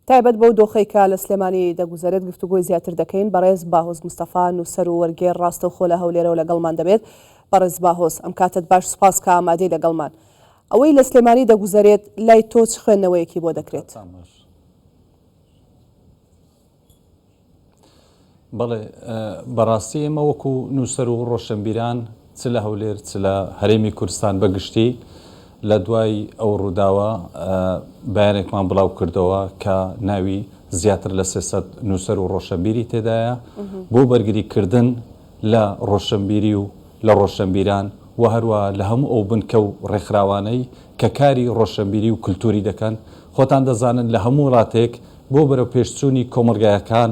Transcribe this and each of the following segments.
تایبەت بەو دۆخەیکە لە سلێمانی دەگوزارێت گفتوگۆی زیاتر دەکەین بەڕێز باهۆز مستەفا نووسەر و وەرگێڕ ڕاستەوخۆ لە هەولێرەوە لەگەڵمان دەبێت. بەڕێز باهۆز ئەم کاتت باش سوپاس کە ئامادەی لەگەڵمان. ئەوەی لە سلێمانی دەگوزارێت لای تۆ چ خوێندنەوەیەکی بۆ دەکرێت؟ بەڵێ بەڕاستی ئێمە وەکو نووسەر و ڕۆشنبیران چ لە هەولێر چ لە هەرێمی کوردستان بەگشتی لە دوای ئەو ڕووداوە بەیانێکمان بڵاو کردەوە کە ناوی زیاتر لە 300 نووسەر و ڕۆشنبیری تێدایە بۆ بەرگریکردن لە ڕۆشنبیری و لە ڕۆشنبیران و هەروە لە هەموو ئەو بنکە و ڕێکخراوانەی کە کاری ڕۆشنبیری و کولتوری دەکەن. خۆتان دەزانن لە هەموو وڵاتێک بۆ بەرەو پێشچوونی کۆمەلگایەکان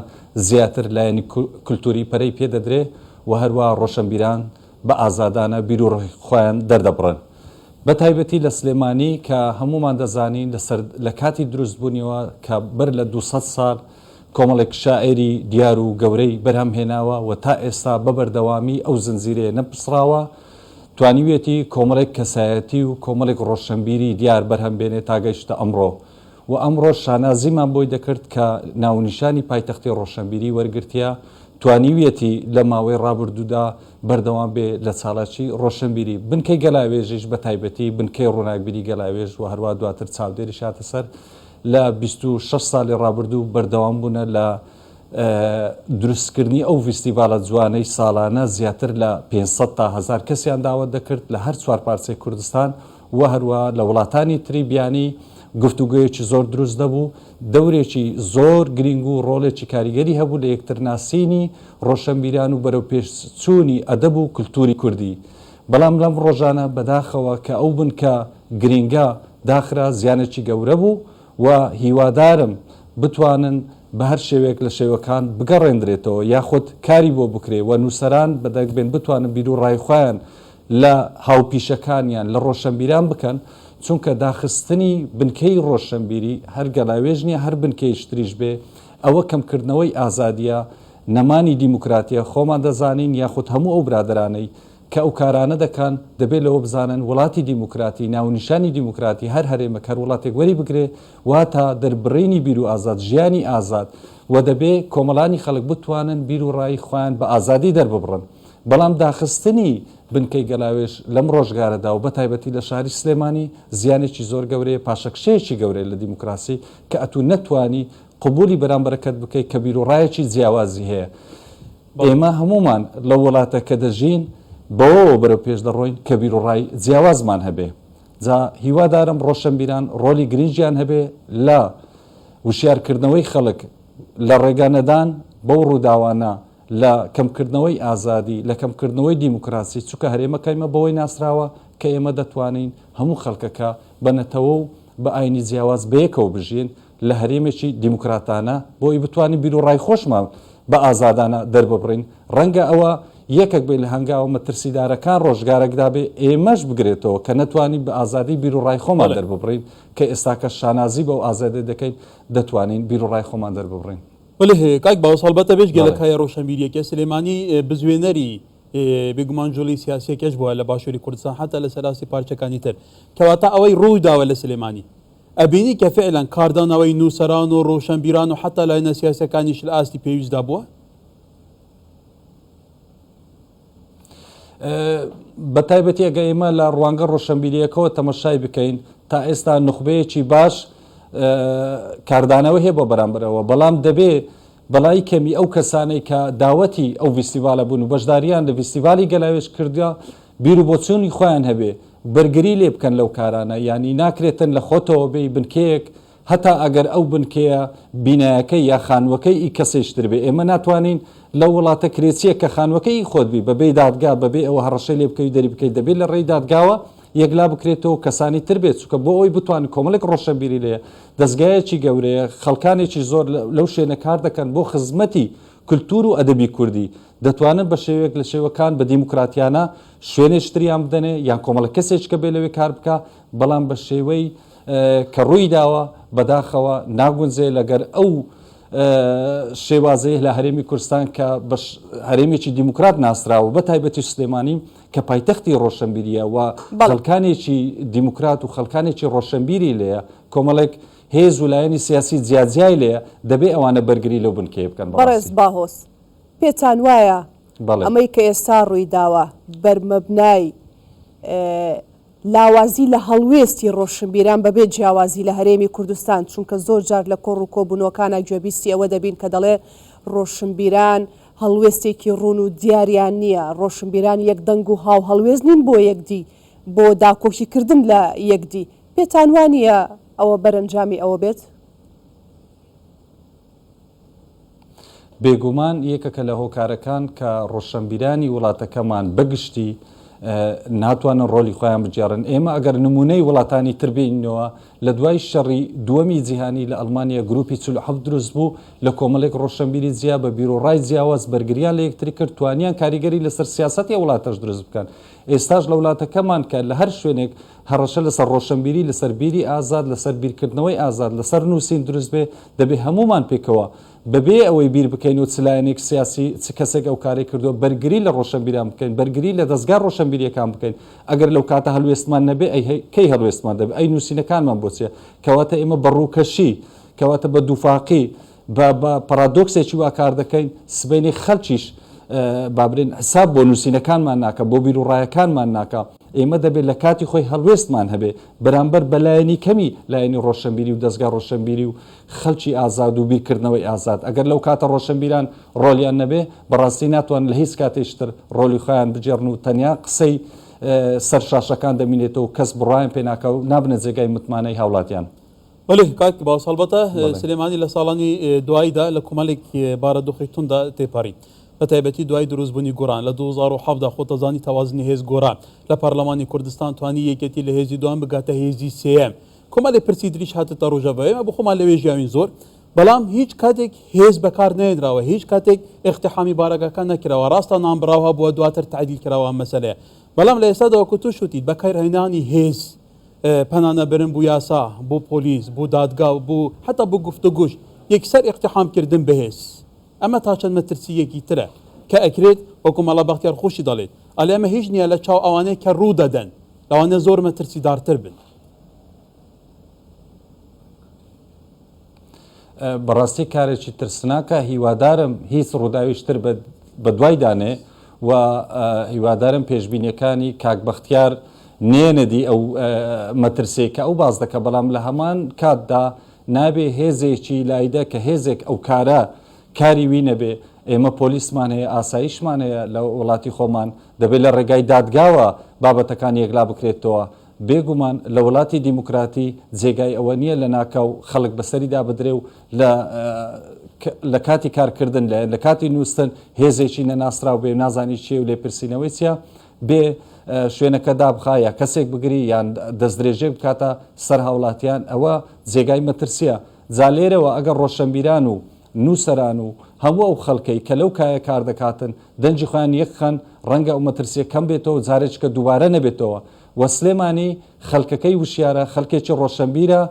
زیاتر لایەنی کولتوری پەرەی پێدەدرێ و هەروە ڕۆشنبیران بە ئازادانە بیر و خۆیان دەردەبڕن. بە تایبەتی لە سلێمانی کە هەمومان دەزانین لە کاتی دروستبوونیەوە کە بەر لە 200 ساڵ کۆمەڵێک شاعێری دیار و گەورەی بەرهەمهێناوە و تا ئێستا بەبەردەوامی ئەو زنجیرێ نەپسراوە توانیوێتی کۆمەڵێک کەسایەتی و کۆمەڵێک ڕۆشنبیری دیار بەرهەمبێنێت تا گەیشتە ئەمڕۆ و ئەمڕۆ شانازیمان بۆی دەکرد کە ناونیشانی پایتەختی ڕۆشنبیری وەرگرتیە توانیوێتی لە ماوەی ڕابردوودا بەردەوام بێ لە چالاکی ڕۆشنبیری بنکەی گەلاوێژیش بە تایبەتی بنکەی ڕووناکبیری گەلاوێژ و هەروە دواتر چاودێری شاتە سەر لە 26 ساڵی ڕابردوو بەردەوام بوونە لە دروستکردنی ئەو فیستیڤالە جوانەی ساڵانە زیاتر لە 500 تا 1000 کەسیان داوت دەکرد لە هەر چوار پارچەی کوردستان و هەروە لە وڵاتانی تری بیانی گفتوگویەکی زۆر دروست دەبوو دەورێکی زۆر گرنگ و ڕۆڵێکی کاریگەری هەبوو لە یەکترناسینی ڕۆشنبیران و بەرەو پێشچوونی ئەدەب و کولتوری کوردی. بەڵام لەم ڕۆژانە بەداخەوە کە ئەو بنکە گرنگە داخرا زیانێکی گەورە بوو و هیوادارم بتوانن بە هەر شێوەیەک لە شێوەکان بگەڕێنرێتەوە یاخود کاری بۆ بکرێ و نووسەران بەدەگبێن بتوانن بیر و ڕایخۆیان لە هاوپیشەکانیان لە ڕۆشنبیران بکەن چونکە داخستنی بنکەی ڕۆشنبیری هەر گەلاوێژ نیە هەر بنکەی شتریش بێ ئەوە کەمکردنەوەی ئازادیە نەمانی دیموکراتیە خۆمان دەزانین یاخود هەموو ئەو برادرانەی کە ئەو کارانە دەکەن دەبێت لەوە بزانن وڵاتی دیموکراتی ناونیشانی دیموکراتی هەر هەرێمە هەر وڵاتێک وەری بگرێ واتە دەربڕینی بیر و ئازاد ژیانی ئازاد و دەبێ کۆمەڵانی خەڵک بتوانن بیر و ڕای خۆیان بە ئازادی دەرببڕن. بەڵام داخستنی بنکەی گەلاوێژ لەم ڕۆژگارەدا و بە تایبەتی لە شاری سلێمانی زیانێکی زۆر گەورەیە پاشەکشەیەکی گەورەیە لە دیموکراسی کە ئەتو نەتوانی قبولی بەرامبەرەکەت بکەیت کە بیر و ڕایەکی جیاوازی هەیە. ئێمە هەمومان لە وڵاتە کە دەژین بەوە بەرەو پێش دەڕۆین کە بیر و ڕای جیاوازمان هەبێ. جا هیوادارم ڕۆشنبیران ڕۆلی گرنگیان هەبێ لە وشیارکردنەوەی خەڵک لە ڕێگانەدان بەو ڕووداوانە لە کەمکردنەوەی ئازادی لە کەمکردنەوەی دیموکراسی چونکە هەرێمەکەیمە بەوەی ناسراوە کە ئێمە دەتوانین هەموو خەڵکەکە بەنەتەوە و بە ئاینی جیاواز بەیەکەوە بژین لە هەرێمێکی دیموکراتانە بۆی بتوانین بیر و ڕای خۆشمان بە ئازادانە دەرببڕین. ڕەنگە ئەوە یەکێک بێ لە هەنگاوە مەترسیدارەکان ڕۆژگارێکدا بێ ئێمەش بگرێتەوە کە نەتوانین بە ئازادی بیر و ڕای خۆمان دەرببڕین کە ئێستاکە شانازی بەو ئازادی دەکەین دەتوانین بیر و ڕای خۆمان دەرببڕین. ولی کاک باوس هەڵبەتە بێش گەلەکای ڕۆشنبیریەکە سلێمانی بزوێنەری بێگومان جۆڵی سیاسیەکەش بووە لە باشووری کوردستان حتا لە سەراسی پارچەکانی تر کەواتە ئەوەی ڕووی داوە لە سلێمانی ئەبینی کە فعلەن کاردانەوەی نووسەران و ڕۆشنبیران و حتا لایەنە سیاسەکانیش لە ئاستی پێویستدا بووە؟ بە تایبەتی ئەگە ئێمە لە ڕوانگە ڕۆشنبیریەکەەوە تەمەشای بکەین تا ئێستا نخبەیەکی باش کاردانەوە هەیە بۆ بەرامبەرەوە بەڵام دەبێ بەڵای کەمی ئەو کەسانەی کە داوەتی ئەو فیستیڤالە بوون و بەشداریان لە فیستیڤالی گەلاوێژ کردیا بیر و بۆچوونی خۆیان هەبێ بەرگری لێ بکەن لەو کارانە ینی ناکرێتن لە خۆتەوە بێ بنکەیەک هەتا ئەگەر ئەو بنکەیە بینایەکەی یا خانوەکەی ئی کەسێشتر بێ ئێمە ناتوانین لە وڵاتە کرێچیە کە خانوەکەی خۆتبی بەبێ دادگا بەبێ ئەوە هەڕەشەی لێ بکەوی دەری بکەیت دەبێت لە ڕێی دادگاوە یەکلا بکرێتەوە کەسانی تر بێت چونکە بۆ ئەوی بتوانین کۆمەڵێک ڕۆشنبیری لێ دەستگایەکی گەورەیە خەڵکانێکی زۆر لەو شوێنە کار دەکەن بۆ خزمەتی کولتور و ئەدەبی کوردی دەتوانن بە شێوەیەک لە شێوەکان بە دیموکراتیانە شوێنێشتریان بدەنێ یان کۆمەڵە کەسێککە بێ لەوێ کار بکە بەڵام بە شێوەی کە ڕووی داوە بەداخەوە ناگونجێ لەگەر ئەو شێوازەیە لە هەرێمی کوردستان کە هەرێمێکی دیموکرات ناسراوە بە تایبەتی سلێمانی کە پایتەختی ڕۆشنبیریە و خەڵکانێکی دیموکرات و خەڵکانێکی ڕۆشنبیری لێیە کۆمەڵێک هێز و لایەنی سیاسی جیاجیای لێ دەبێ ئەوانە بەرگری لەو بنکەی بکەن. بەڕێز باهۆس پێتان وایە ئەمەی کە ئێستا ڕووی داوە بەرمەبنای لاوازی لە هەڵوێستی ڕۆشنبیران بەبێ جیاوازی لە هەرێمی کوردستان، چونکە زۆر جار لە کۆڕ و کۆبوونەوەکانە گوێبیستی ئەوە دەبین کە دەڵێ ڕۆشنبیران هەڵوێستێکی ڕوون و دیاریان نییە، ڕۆشنبیران یەک دەنگ و هاو هەڵوێز نین بۆ یەکدی بۆ داکۆکیکردن لە یەکدی. پێتان وانە ئەوە بەرەنجامی ئەوە بێت؟ بێگومان یەکەکە لە هۆکارەکان کە ڕۆشنبیرانی وڵاتەکەمان بەگشتی ناتوانن ڕۆلی خۆیان بجێڕن. ئێمە ئەگەر نمونەی وڵاتانی تر بینەوە لە دوای شەڕی دووەمی جیهانی لە ئەڵمانیا گروپی 47 دروست بوو لە کۆمەڵێک ڕۆشنبیری جیا بە بیرۆڕای جیاواز بەرگریان لە یەکتری کرد، توانیان کاریگەری لەسەر سیاسەتی وڵاتەش دروست بکەن. ئێستاش لە وڵاتەکەمان کە لە هەر شوێنێک هەڕەشە لەسەر ڕۆشنبیری، لەسەر بیری ئازاد، لەسەر بیرکردنەوەی ئازاد، لەسەر نووسین دروست بێ، دەبێ هەمومان پێکەوە بەبێ ئەوەی بیر بکەین و چلایەنێک سیاسی چ کەسێک ئەو کاری کردو بەرگری لە ڕۆشنبیران بکەین، بەرگری لە دەستگا ڕۆشنبیریەکان بکەین. ئەگەر لەو کاتە هەلوێستمان نەبێ کەی هەلوێستمان دەبێت؟ ئەی نووسینەکانمان بۆچیە؟ کەواتە ئێمە بەڕووکەشی، کەواتە بە دووفاقی بە پارادۆکسێکی وا کار دەکەین، سبەینی خەڵکیش بابرێن حساب بۆ نووسینەکانمان ناکە، بۆ بیرروڕایەکانمان ناکە. ئێمە دەبێت لە کاتی خۆی هەڵوێستمان هەبێ بەرامبەر بەلایەنی کەمی لایەنی ڕۆشنبیری و دەستگا ڕۆشنبیری و خەڵکی ئازاد و بیرکردنەوەی ئازاد. ئەگەر لەو کاتە ڕۆشنبیران ڕۆلیان نەبێ بەڕاستی ناتوان لە هیچ کاتێشتر ڕۆلی خۆیان بجێڕن و تەنیا قسەی سەر شاشەکان دەمینێتەوە و کەس بڕایان پێ ناکە و نابنە جێگای متمانەی هاوڵاتیان. بەڵێ کاک باوس هەڵبەتە سلێمانی لە ساڵانی دواییدا لە کۆمەڵێک بارەدۆخی توندا تێپەڕی، بە تایبەتی دوای دروستبوونی گۆران لە 2007دا خۆتەزانی تەوازنی هێز گۆران لە پەرلەمانی کوردستان توانی یەکێتی لە هێزی دوان بگاتە هێزی سێەم. کۆمەڵی پرسی دریش هاتە ڕۆژەبەوە بۆ خۆمان لەوێ ژیاوین زۆر، بەڵام هیچ کاتێک هێز بەکار نێنراوە، هیچ کاتێک اقتحامی بارەگەکان نەکراوە، ڕاستە نامبراوها بووە دواتر تعدیل کراوە مەسەلەیە. بەڵام لە ئێستاداوە کە تو شوتیت بەکارهێنانی هێز پەنانەبرن بوو یاسا، بوو پۆلیس، بوو دادگا و بوو حتا بوو گفتوگوش یەکسەر اقتحامکردن بەهێز. ئەمە تا چەند مەترسیەکی ترە کە ئەکرێت وەکو مەڵا بەختیار خۆشی دەڵێت، ئەڵێ ئەمە هیچ نییە لە چاو ئەوانەیە کە ڕوو دەدەن، ئەوانە زۆر مەترسیدارتر بن. بەڕاستی کارێکی ترسناکە، هیوادارم هیچ ڕووداویشتر بە دوایدانێ و هیوادارم پێشبینیەکانی کاک بەختیار نێنەدی ئەو مەترسێکە ئەو باز دەکە، بەڵام لە هەمان کاتدا نابێ هێزێکی لایدە کە هێزێک ئەو کارە کاری وی نەبێ. ئێمە پۆلیسمان هەیە، ئاسایشمان هەیە لە وڵاتی خۆمان، دەبێت لە ڕێگای دادگاوە بابەتەکان یەکلا بکرێتەوە. بێگومان لە وڵاتی دیموکراتی جێگای ئەوە نییە لە ناکاو خەڵک بەسەریدا بدرێ و لە کاتی کارکردن لە کاتی نووسن هێزێکی نەناسراو بێ نازانی چێ و لێپرسینەوەی چیە بێ شوێنەکە دابخایە کەسێک بگری یان دەستدرێژێ بکاتە سەر هاوڵاتیان، ئەوە جێگای مەترسیە. جا لێرەوە ئەگەر ڕۆشنبیران و نووسەران و هەموو ئەو خەڵکەی کە لەو کایە کار دەکاتن دەنجی خۆیان یەکخەن ڕەنگە ئەو مەترسیە کەم بێتەوە، جارێککە دووبارە نەبێتەوە. وە سلێمانی خەڵکەکەی وشیارە، خەڵکێکی ڕۆشنبیرە،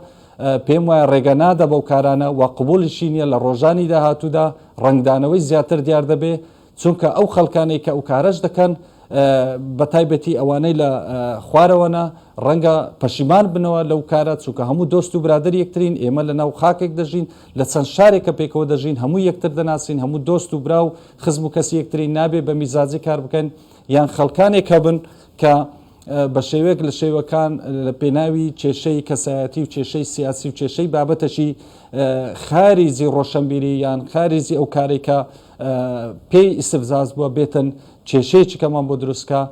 پێم وایە ڕێگە نادە بەو کارانە و قبولیشی نییە لە ڕۆژانی داهاتوودا ڕنگدانەوەی زیاتر دیار دەبێ، چونکە ئەو خەڵکانەی کە ئەو کارەش دەکەن بە تایبەتی ئەوانەی لە خوارەوەنە ڕەنگە پەشیمان بنەوە لەو کارە، چونکە هەموو دۆست و برادر یەکترین، ئێمە لە ناو خاکێک دەژین، لە چەند شارێکە پێکەوە دەژین، هەموو یەکتر دەناسین، هەموو دۆست و برا و خزم و کەسی یەکترین نابێ بە میزاجی کار بکەن یان خەڵکانێک هەبن کە بە شێوەیەک لە شێوەکان لە پێناوی کێشەی کەسایەتی و کێشەی سیاسی و کێشەی بابەتەشی خاریزی ڕۆشنبیری یان خاریزی ئەو کارێکە پێی ئیسفزاز بووە بێتن کێشەیەکی کەمان بۆ دروستکە.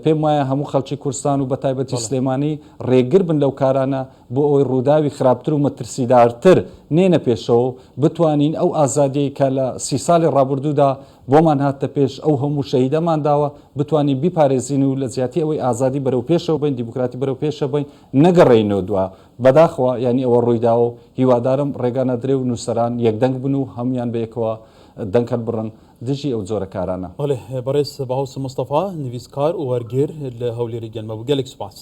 پێم وایە هەموو خەڵکی کوردستان و بە تایبەتی سلێمانی ڕێگر بن لەو کارانە بۆ ئەوەی ڕووداوی خراپتر و مەترسیدارتر نێنە پێشەوە، بتوانین ئەو ئازادیەی کە لە 30 ساڵی ڕابردوودا بۆمان هاتە پێش ئەو هەموو شەهیدەمان داوە بتوانین بیپارێزین و لە زیاتی ئەوەی ئازادی بەرەو پێشەوە بین، دیموکراتی بەرەو پێشە بین، نەگەڕێینەوە دووە. بەداخەوە ینی ئەوە ڕوویداوە و هیوادارم ڕێگانە درێ و نووسەران یەکدەنگ بن و هەمویان بەیەکەوە دەنگکەر بڕن دژی ئەو جۆرە کارانە. بەڵێ بەڕێز باوس مستەفا نویسکار و وەرگێر لە هەولێری گەلمە بوو، گەلێک سوپاس.